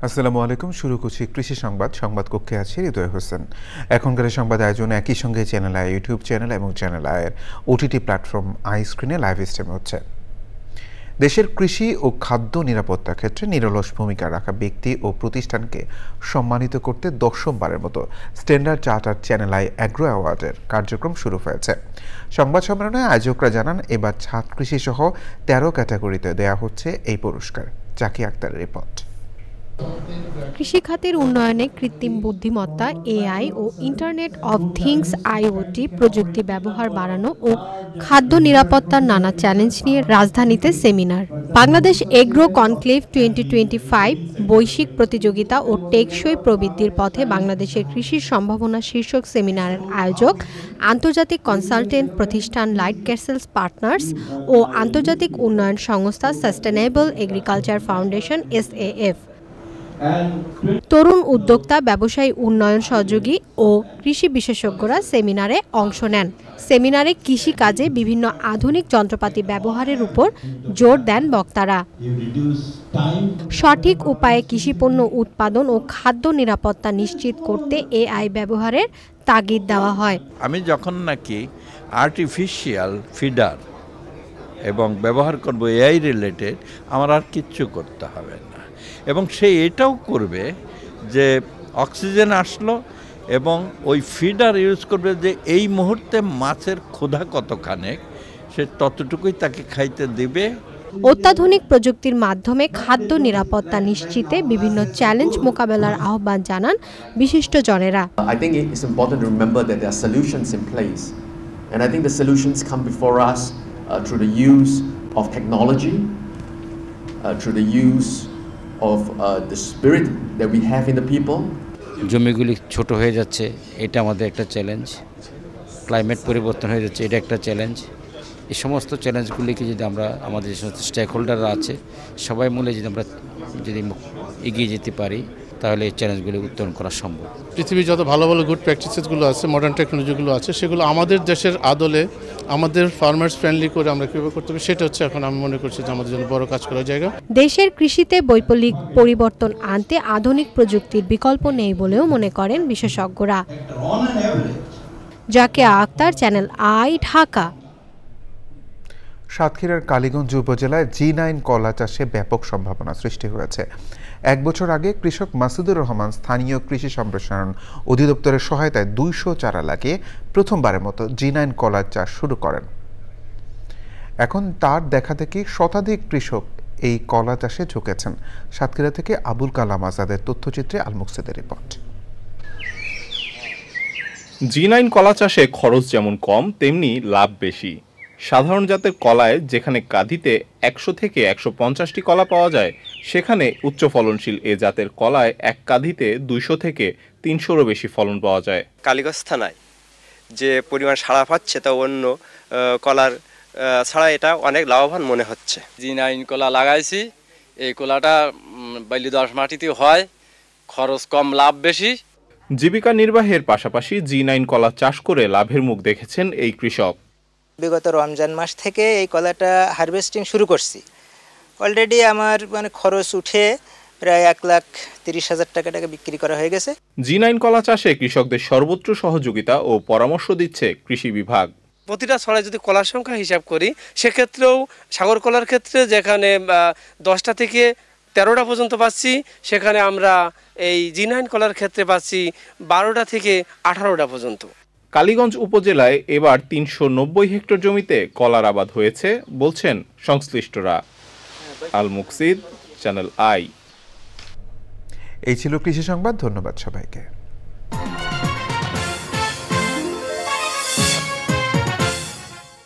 আসসালামু আলাইকুম। শুরু করছি কৃষি সংবাদ কক্ষে আছে হৃদয় হোসেন। এখনকার সংবাদ আয়োজন একই সঙ্গে চ্যানেল আই ইউটিউব চ্যানেল এবং চ্যানেল আইয়ের ওটিটি প্ল্যাটফর্ম আই স্ক্রিনে লাইভ স্ট্রিম হচ্ছে। দেশের কৃষি ও খাদ্য নিরাপত্তার ক্ষেত্রে নিরলস ভূমিকা রাখা ব্যক্তি ও প্রতিষ্ঠানকে সম্মানিত করতে ১০মবারের মতো Standard Chartered Channel I agro অ্যাওয়ার্ডের কার্যক্রম শুরু হয়েছে। সংবাদ সম্মেলনে আয়োজকরা জানান, এবার ছাদ কৃষি সহ ১৩ ক্যাটাগরিতে দেয়া হচ্ছে এই পুরস্কার। জাকি আক্তারের রিপোর্ট। কৃষি খাতের উন্নয়নে কৃত্রিম বুদ্ধিমত্তা, এআই ও ইন্টারনেট অব থিংস আইওটি প্রযুক্তি ব্যবহার বাড়ানো ও খাদ্য নিরাপত্তার নানা চ্যালেঞ্জ নিয়ে রাজধানীতে সেমিনার। বাংলাদেশ এগ্রো কনক্লেভ 2025 বৈশ্বিক প্রতিযোগিতা ও টেকসই প্রবৃদ্ধির পথে বাংলাদেশের কৃষির সম্ভাবনা শীর্ষক সেমিনারের আয়োজক আন্তর্জাতিক কনসালটেন্ট প্রতিষ্ঠান লাইট ক্যাসেলস পার্টনার্স ও আন্তর্জাতিক উন্নয়ন সংস্থা সাস্টেনেবল এগ্রিকালচার ফাউন্ডেশন SAF। তরুণ উদ্যোক্তা, ব্যবসায়ী উন্নয়ন সহযোগী ও কৃষি বিশেষজ্ঞরা সেমিনারে অংশ নেন। সেমিনারে কৃষি কাজে বিভিন্ন আধুনিক যন্ত্রপাতি ব্যবহারের উপর জোর দেন বক্তারা। সঠিক উপায়ে কৃষিপণ্য উৎপাদন ও খাদ্য নিরাপত্তা নিশ্চিত করতে এআই ব্যবহারের তাগিদ দেওয়া হয়। আমি যখন নাকি আর্টিফিশিয়াল ফিডার এবং ব্যবহার করব এআই রিলেটেড, আমার আর কিচ্ছু করতে হবে না। এবং সে এটাও করবে যে অক্সিজেন আসলো এবং ওই ফিডার ইউজ করবে যে এই মুহূর্তে মাছের ক্ষুধা কতখানে, সে ততটুকুই তাকে খাইতে দিবে। অত্যাধুনিক প্রযুক্তির মাধ্যমে খাদ্য নিরাপত্তা নিশ্চিতে বিভিন্ন চ্যালেঞ্জ মোকাবেলার আহ্বান জানান বিশিষ্টজনেরা। I think it's important to remember that there are solutions in place, and I think the solutions come before us through the use of technology, through the use of the spirit that we have in the people. জমিগুলি ছোট হয়ে যাচ্ছে, এটা আমাদের একটা challenge. Climate পরিবর্তন হয়ে যাচ্ছে, এটা একটা চ্যালেঞ্জ। এই সমস্ত চ্যালেঞ্জগুলিকে যদি আমরা আমাদের যে সমস্ত স্টেক হোল্ডাররা আছে সবাই মিলে যদি এগিয়ে যেতে পারি, তাহলে এই চ্যালেঞ্জগুলি উত্তরণ করা সম্ভব। পৃথিবীর যত ভালো ভালো গুড প্র্যাকটিসেসগুলো আছে, মডার্ন টেকনোলজিগুলো আছে, সেগুলো আমাদের দেশের আদলে আমাদের ফার্মার্স ফ্রেন্ডলি করে আমরা কীভাবে করতে হবে, সেটা হচ্ছে এখন আমি মনে করছি যে আমাদের জন্য বড় কাজ করার জায়গা। দেশের কৃষিতে বৈপ্লবিক পরিবর্তন আনতে আধুনিক প্রযুক্তির বিকল্প নেই বলেও মনে করেন বিশেষজ্ঞরা। Zakia Akter, channel I, Dhaka. সাতক্ষীরার কালীগঞ্জ উপজেলায় G9 কলা চাষে ব্যাপক সম্ভাবনা সৃষ্টি হয়েছে। 1 বছর আগে কৃষক মাসুদুর রহমান স্থানীয় কৃষি সম্প্রসারণ অধিদপ্তরের সহায়তায় 200 চারা লাগিয়ে প্রথমবারের মতো G9 কলার চাষ শুরু করেন। এখন তার দেখা দেখি শতাধিক কৃষক এই কলা চাষে ঝুঁকেছেন। সাতক্ষীরা থেকে আবুল কালাম আজাদের তথ্যচিত্রে আলমুকসিদের রিপোর্ট। G9 কলা চাষে খরচ যেমন কম, তেমনি লাভ বেশি। সাধারণ জাতের কলায় যেখানে কাঁধিতে 100 থেকে 150টি কলা পাওয়া যায়, সেখানে উচ্চ ফলনশীল এ জাতের কলায় এক কাঁধিতে 200 থেকে 300রও বেশি ফলন পাওয়া যায়। কালীগঞ্জ থানায় যে পরিমাণ সাড়া পাচ্ছে তা অন্য কলার ছাড়া এটা অনেক লাভবান মনে হচ্ছে। G9 কলা লাগাইছি, এই কলাটা বালি দোআঁশ মাটিতে হয়, খরচ কম, লাভ বেশি। জীবিকা নির্বাহের পাশাপাশি G9 কলা চাষ করে লাভের মুখ দেখেছেন এই কৃষক। বিগত রমজান মাস থেকে এই কলাটা হারভেস্টিং শুরু করছি। অলরেডি আমার খরচ উঠে প্রায় 1,30,000 টাকা বিক্রি করা হয়ে গেছে। G9 কলা চাষে কৃষকদের সর্বোচ্চ সহযোগিতা ও পরামর্শ দিচ্ছে কৃষি বিভাগ। প্রতিটা ছড়ায় যদি কলার সংখ্যা হিসাব করি, সেক্ষেত্রেও সাগর কলার ক্ষেত্রে যেখানে 10টা থেকে 13টা পর্যন্ত পাচ্ছি, সেখানে আমরা এই G9 কলার ক্ষেত্রে পাচ্ছি 12টা থেকে 18টা পর্যন্ত। কালীগঞ্জ উপজেলায় এবার 390 হেক্টর জমিতে কলার আবাদ হয়েছে বলছেন সংশ্লিষ্টরা। আল মুকসিদ, চ্যানেল আই। এই ছিল কৃষি সংবাদ। ধন্যবাদ সবাইকে।